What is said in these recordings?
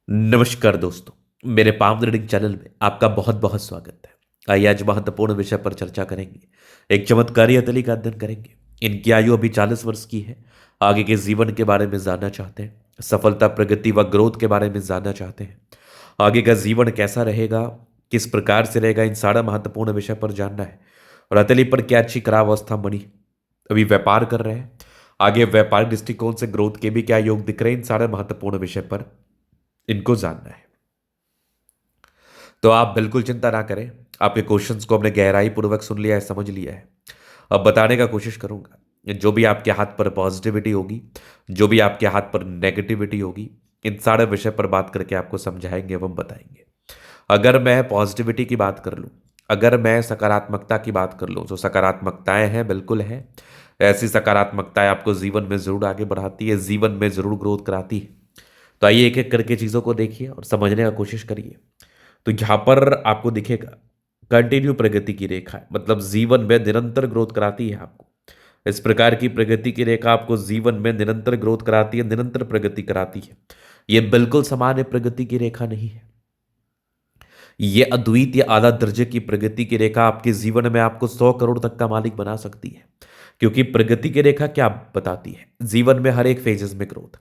नमस्कार दोस्तों, मेरे पाम रीडिंग चैनल में आपका बहुत बहुत स्वागत है। आइए आज महत्वपूर्ण विषय पर चर्चा करेंगे। एक चमत्कारी हथेली का अध्ययन करेंगे। इनकी आयु अभी 40 वर्ष की है। आगे के जीवन के बारे में जानना चाहते हैं, सफलता, प्रगति व ग्रोथ के बारे में जानना चाहते हैं। आगे का जीवन कैसा रहेगा, किस प्रकार से रहेगा, इन सारा महत्वपूर्ण विषय पर जानना है। और हथेली पर क्या अच्छी खराब अवस्था बनी, अभी व्यापार कर रहे हैं, आगे व्यापारिक दृष्टिकोण से ग्रोथ के भी क्या योग दिख रहे हैं, इन सारे महत्वपूर्ण विषय पर इनको जानना है। तो आप बिल्कुल चिंता ना करें। आपके क्वेश्चंस को हमने गहराई पूर्वक सुन लिया है, समझ लिया है। अब बताने का कोशिश करूंगा। जो भी आपके हाथ पर पॉजिटिविटी होगी, जो भी आपके हाथ पर नेगेटिविटी होगी, इन सारे विषय पर बात करके आपको समझाएंगे एवं बताएंगे। अगर मैं पॉजिटिविटी की बात कर लूं, अगर मैं सकारात्मकता की बात कर लूं, तो सकारात्मकताएं हैं, बिल्कुल है। ऐसी सकारात्मकताएं आपको जीवन में जरूर आगे बढ़ाती है, जीवन में जरूर ग्रोथ कराती है। तो आइए एक एक करके चीज़ों को देखिए और समझने का कोशिश करिए। तो यहाँ पर आपको दिखेगा कंटिन्यू प्रगति की रेखा है, मतलब जीवन में निरंतर ग्रोथ कराती है आपको। इस प्रकार की प्रगति की रेखा आपको जीवन में निरंतर ग्रोथ कराती है, निरंतर प्रगति कराती है। ये बिल्कुल सामान्य प्रगति की रेखा नहीं है। ये अद्वितीय आधा दर्जे की प्रगति की रेखा आपके जीवन में आपको 100 करोड़ तक का मालिक बना सकती है। क्योंकि प्रगति की रेखा क्या बताती है, जीवन में हर एक फेजेस में ग्रोथ।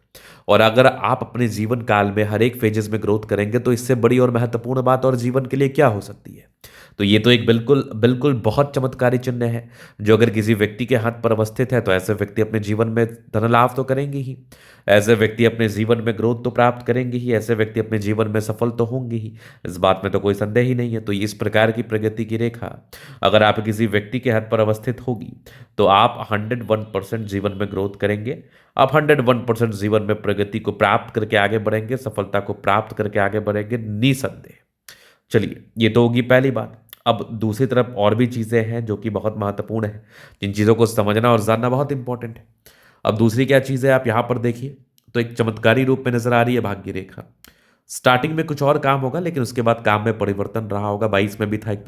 और अगर आप अपने जीवन काल में हर एक फेजेस में ग्रोथ करेंगे तो इससे बड़ी और महत्वपूर्ण बात और जीवन के लिए क्या हो सकती है। तो ये तो एक बिल्कुल बिल्कुल बहुत चमत्कारी चिन्ह है, जो अगर किसी व्यक्ति के हाथ पर अवस्थित है तो ऐसे व्यक्ति अपने जीवन में धन लाभ तो करेंगे ही, ऐसे व्यक्ति अपने जीवन में ग्रोथ तो प्राप्त करेंगे ही, ऐसे व्यक्ति अपने जीवन में सफल तो होंगे ही। इस बात में तो कोई संदेह ही नहीं है। तो इस प्रकार की प्रगति की रेखा अगर आप किसी व्यक्ति के हाथ पर अवस्थित होगी तो आप 101% जीवन में ग्रोथ करेंगे। आप 101% जीवन में प्रगति को प्राप्त करके आगे बढ़ेंगे, सफलता को प्राप्त करके आगे बढ़ेंगे निसंदेह। चलिए, ये तो होगी पहली बात। अब दूसरी तरफ और भी चीजें हैं जो कि बहुत महत्वपूर्ण है, जिन चीजों को समझना और जानना बहुत इंपॉर्टेंट है। अब दूसरी क्या चीज है, आप यहां पर देखिए तो एक चमत्कारी रूप में नजर आ रही है भाग्य रेखा। स्टार्टिंग में कुछ और काम होगा, लेकिन उसके बाद काम में परिवर्तन रहा होगा। 22 में भी था एक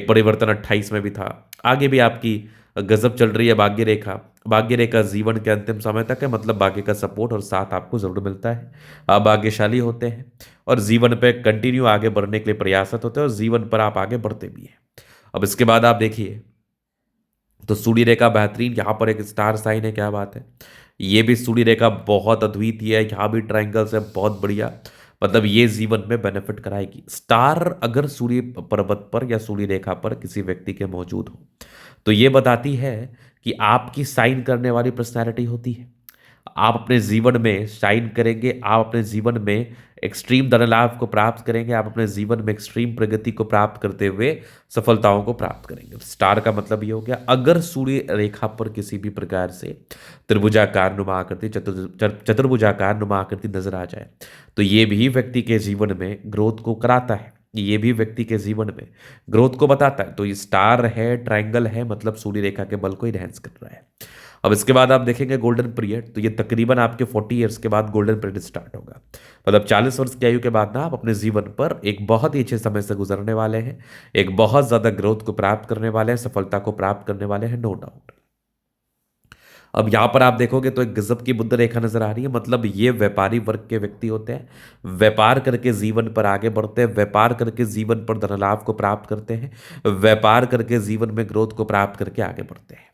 परिवर्तन 28 में भी था। आगे भी आपकी गजब चल रही है भाग्य रेखा। भाग्य रेखा जीवन के अंतिम समय तक है, मतलब भाग्य का सपोर्ट और साथ आपको जरूर मिलता है। आप भाग्यशाली होते हैं और जीवन पे कंटिन्यू आगे बढ़ने के लिए प्रयासरत होते हैं और जीवन पर आप आगे बढ़ते भी हैं। अब इसके बाद आप देखिए तो सूर्य रेखा बेहतरीन, यहाँ पर एक स्टार साइन है, क्या बात है। ये भी सूर्य रेखा बहुत अद्वितीय है, यहाँ भी ट्राइंगल्स है, बहुत बढ़िया। मतलब ये जीवन में बेनिफिट कराएगी। स्टार अगर सूर्य पर्वत पर या सूर्य रेखा पर किसी व्यक्ति के मौजूद हो तो ये बताती है कि आपकी साइन करने वाली पर्सनैलिटी होती है। आप अपने जीवन में शाइन करेंगे, आप अपने जीवन में एक्सट्रीम धन लाभ को प्राप्त करेंगे, आप अपने जीवन में एक्सट्रीम प्रगति को प्राप्त करते हुए सफलताओं को प्राप्त करेंगे। स्टार का मतलब ये हो गया, अगर सूर्य रेखा पर किसी भी प्रकार से त्रिभुजाकार नुमा आकृति, चतुर्भुजाकार नुमा आकृति नजर आ जाए तो ये भी व्यक्ति के जीवन में ग्रोथ को कराता है। ये भी व्यक्ति के जीवन में ग्रोथ को बताता है। तो ये स्टार है, ट्रायंगल है, मतलब सूर्य रेखा के बल को इनहेंस कर रहा है। अब इसके बाद आप देखेंगे गोल्डन पीरियड, तो ये तकरीबन आपके 40 ईयर्स के बाद गोल्डन पीरियड स्टार्ट होगा। मतलब 40 वर्ष की आयु के बाद ना आप अपने जीवन पर एक बहुत ही अच्छे समय से गुजरने वाले हैं, एक बहुत ज्यादा ग्रोथ को प्राप्त करने वाले हैं, सफलता को प्राप्त करने वाले हैं, नो डाउट। अब यहां पर आप देखोगे तो एक गजब की बुद्ध रेखा नजर आ रही है, मतलब ये व्यापारी वर्ग के व्यक्ति होते हैं। व्यापार करके जीवन पर आगे बढ़ते हैं, व्यापार करके जीवन पर धन लाभ को प्राप्त करते हैं, व्यापार करके जीवन में ग्रोथ को प्राप्त करके आगे बढ़ते हैं।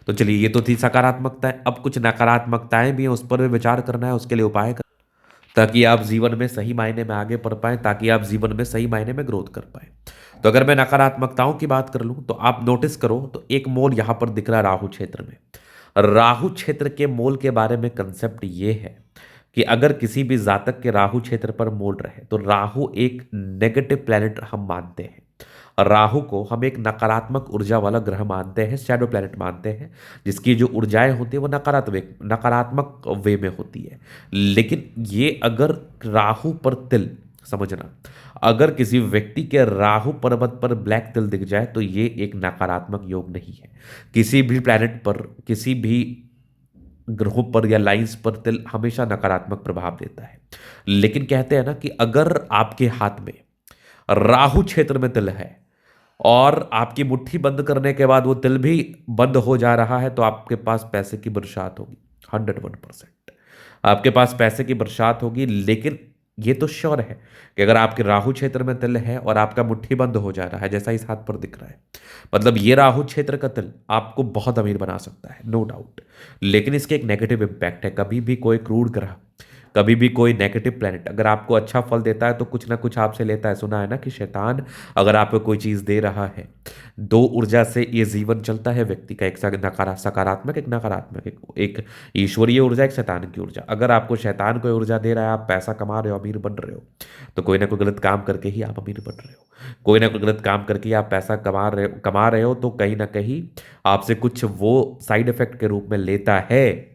तो चलिए, ये तो थी सकारात्मकता है। अब कुछ नकारात्मकताएं भी हैं, उस पर भी विचार करना है, उसके लिए उपाय कर, ताकि आप जीवन में सही मायने में आगे बढ़ पाए, ताकि आप जीवन में सही मायने में ग्रोथ कर पाए। तो अगर मैं नकारात्मकताओं की बात कर लूं तो आप नोटिस करो तो एक मोल यहां पर दिख रहा है राहु क्षेत्र में। राहु क्षेत्र के मोल के बारे में कंसेप्ट ये है कि अगर किसी भी जातक के राहु क्षेत्र पर मोल रहे तो राहु एक नेगेटिव प्लैनेट हम मानते हैं। राहु को हम एक नकारात्मक ऊर्जा वाला ग्रह मानते हैं, शैडो प्लैनेट मानते हैं, जिसकी जो ऊर्जाएं होती है वो नकारात्मक नकारात्मक वे में होती है। लेकिन ये अगर राहु पर तिल, समझना, अगर किसी व्यक्ति के राहु पर्वत पर ब्लैक तिल दिख जाए तो ये एक नकारात्मक योग नहीं है। किसी भी प्लैनेट पर, किसी भी ग्रहों पर या लाइंस पर तिल हमेशा नकारात्मक प्रभाव देता है। लेकिन कहते हैं ना कि अगर आपके हाथ में राहु क्षेत्र में तिल है और आपकी मुट्ठी बंद करने के बाद वो तिल भी बंद हो जा रहा है तो आपके पास पैसे की बरसात होगी। 101% आपके पास पैसे की बरसात होगी। लेकिन ये तो श्योर है कि अगर आपके राहु क्षेत्र में तिल है और आपका मुट्ठी बंद हो जा रहा है, जैसा इस हाथ पर दिख रहा है, मतलब ये राहु क्षेत्र का तिल आपको बहुत अमीर बना सकता है, नो डाउट। लेकिन इसके एक नेगेटिव इम्पैक्ट है। कभी भी कोई क्रूर ग्रह, कभी भी कोई नेगेटिव प्लेनेट अगर आपको अच्छा फल देता है तो कुछ ना कुछ आपसे लेता है। सुना है ना कि शैतान अगर आपको कोई चीज दे रहा है, दो ऊर्जा से ये जीवन चलता है व्यक्ति का, एक सकारात्मक, एक नकारात्मक, एक ईश्वरीय ऊर्जा, एक शैतान की ऊर्जा। अगर आपको शैतान कोई ऊर्जा दे रहा है, आप पैसा कमा रहे हो, अमीर बन रहे हो, तो कोई ना कोई गलत काम करके ही आप अमीर बन रहे हो। कोई ना कोई गलत काम करके ही आप पैसा कमा रहे हो, तो कहीं ना कहीं आपसे कुछ वो साइड इफेक्ट के रूप में लेता है।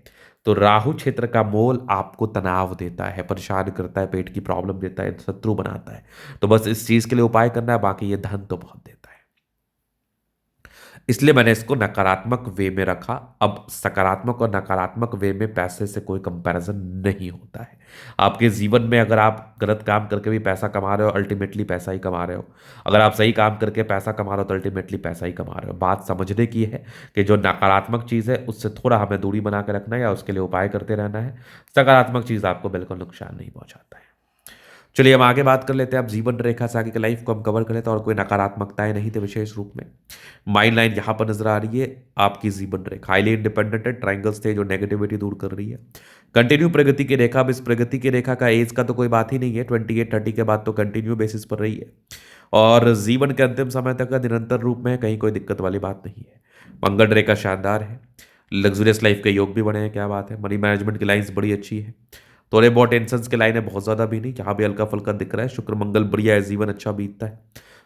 तो राहु क्षेत्र का मोल आपको तनाव देता है, परेशान करता है, पेट की प्रॉब्लम देता है, शत्रु बनाता है। तो बस इस चीज के लिए उपाय करना है, बाकी ये धन तो बहुत देता है। इसलिए मैंने इसको नकारात्मक वे में रखा। अब सकारात्मक और नकारात्मक वे में पैसे से कोई कंपैरिजन नहीं होता है। आपके जीवन में अगर आप गलत काम करके भी पैसा कमा रहे हो, अल्टीमेटली पैसा ही कमा रहे हो। अगर आप सही काम करके पैसा कमा रहे हो तो अल्टीमेटली पैसा ही कमा रहे हो। बात समझने की है कि जो नकारात्मक चीज़ है उससे थोड़ा हमें दूरी बना के रखना है या उसके लिए उपाय करते रहना है। सकारात्मक चीज़ आपको बिल्कुल नुकसान नहीं पहुंचाता है। चलिए हम आगे बात कर लेते हैं। अब जीवन रेखा से आगे की लाइफ को हम कवर कर लेते हैं, और कोई नकारात्मकताएं नहीं थे विशेष रूप में। माइंड लाइन यहाँ पर नजर आ रही है। आपकी जीवन रेखा हाईली इंडिपेंडेंट है, ट्राइंगल्स थे जो नेगेटिविटी दूर कर रही है। कंटिन्यू प्रगति की रेखा। अब इस प्रगति की रेखा का एज का तो कोई बात ही नहीं है, 28-30 के बाद तो कंटिन्यू बेसिस पर रही है, और जीवन के अंतिम समय तक का निरंतर रूप में है, कहीं कोई दिक्कत वाली बात नहीं है। मंगल रेखा शानदार है, लग्जूरियस लाइफ के योग भी बने हैं, क्या बात है। मनी मैनेजमेंट की लाइन्स बड़ी अच्छी है, थोड़े बहुत टेंशन के लाइन है, बहुत ज्यादा भी नहीं, जहां भी हल्का फुल्का दिख रहा है। शुक्र मंगल बढ़िया है, जीवन अच्छा बीतता है।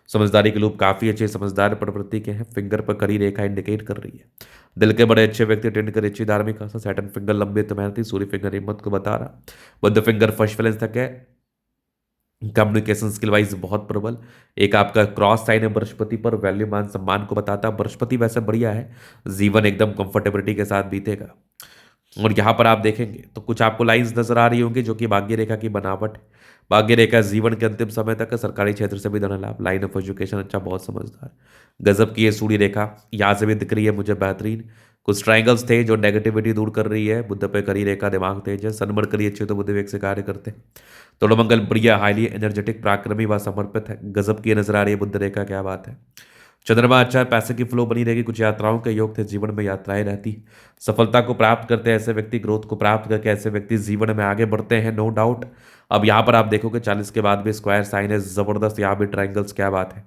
समझदारी के लोग काफी अच्छे समझदार प्रवृत्ति के हैं। फिंगर पर कड़ी रेखा इंडिकेट कर रही है दिल के बड़े अच्छे व्यक्ति, टेंड कर अच्छी धार्मिक आस्था। सैटर्न फिंगर लंबे तो मेहनती, सूर्य फिंगर हिम्मत को बता रहा। बुध फिंगर फर्स्ट बैलेंस तक है, कम्युनिकेशन स्किल वाइज बहुत प्रबल। एक आपका क्रॉस साइन है बृहस्पति पर, वैल्यू मान सम्मान को बताता है। बृहस्पति वैसे बढ़िया है, जीवन एकदम कंफर्टेबिलिटी के साथ बीतेगा। और यहाँ पर आप देखेंगे तो कुछ आपको लाइंस नजर आ रही होंगी जो कि भाग्य रेखा की बनावट है। भाग्य रेखा जीवन के अंतिम समय तक है, सरकारी क्षेत्र से भी धन लाभ, लाइन ऑफ एजुकेशन अच्छा, बहुत समझदार, गजब की ये सूर्य रेखा यहाँ से भी दिख रही है मुझे बेहतरीन। कुछ ट्राइंगल्स थे जो नेगेटिविटी दूर कर रही है। बुद्ध पे करी रेखा, दिमाग तेज है, सनमर करी अच्छे तो बुद्ध वेग से कार्य करते हैं। तोड़ो मंगल बढ़िया, हाईली एनर्जेटिक, पराक्रमी व समर्पित है, गजब की नजर आ रही है बुद्ध रेखा, क्या बात है। चंद्रमा अच्छा है, पैसे की फ्लो बनी रहेगी, कुछ यात्राओं के योग थे, जीवन में यात्राएं रहती, सफलता को प्राप्त करते हैं ऐसे व्यक्ति, ग्रोथ को प्राप्त करके ऐसे व्यक्ति जीवन में आगे बढ़ते हैं, नो डाउट। अब यहाँ पर आप देखोगे 40 के बाद भी स्क्वायर साइन है, जबरदस्त, यहाँ भी ट्राइंगल्स, क्या बात है।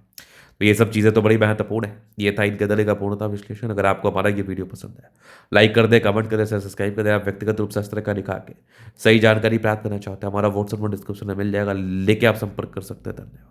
तो ये सब चीज़ें तो बड़ी महत्वपूर्ण है। ये था इनके दले का पूर्णता विश्लेषण। अगर आपको हमारा ये वीडियो पसंद है, लाइक कर दे, कमेंट करें, सब्सक्राइब कर दे। आप व्यक्तिगत रूप से अस्त्र का दिखा के सही जानकारी प्राप्त करना चाहते हैं, हमारा व्हाट्सएप में डिस्क्रिप्शन में मिल जाएगा, लेके आप संपर्क कर सकते हैं। धन्यवाद।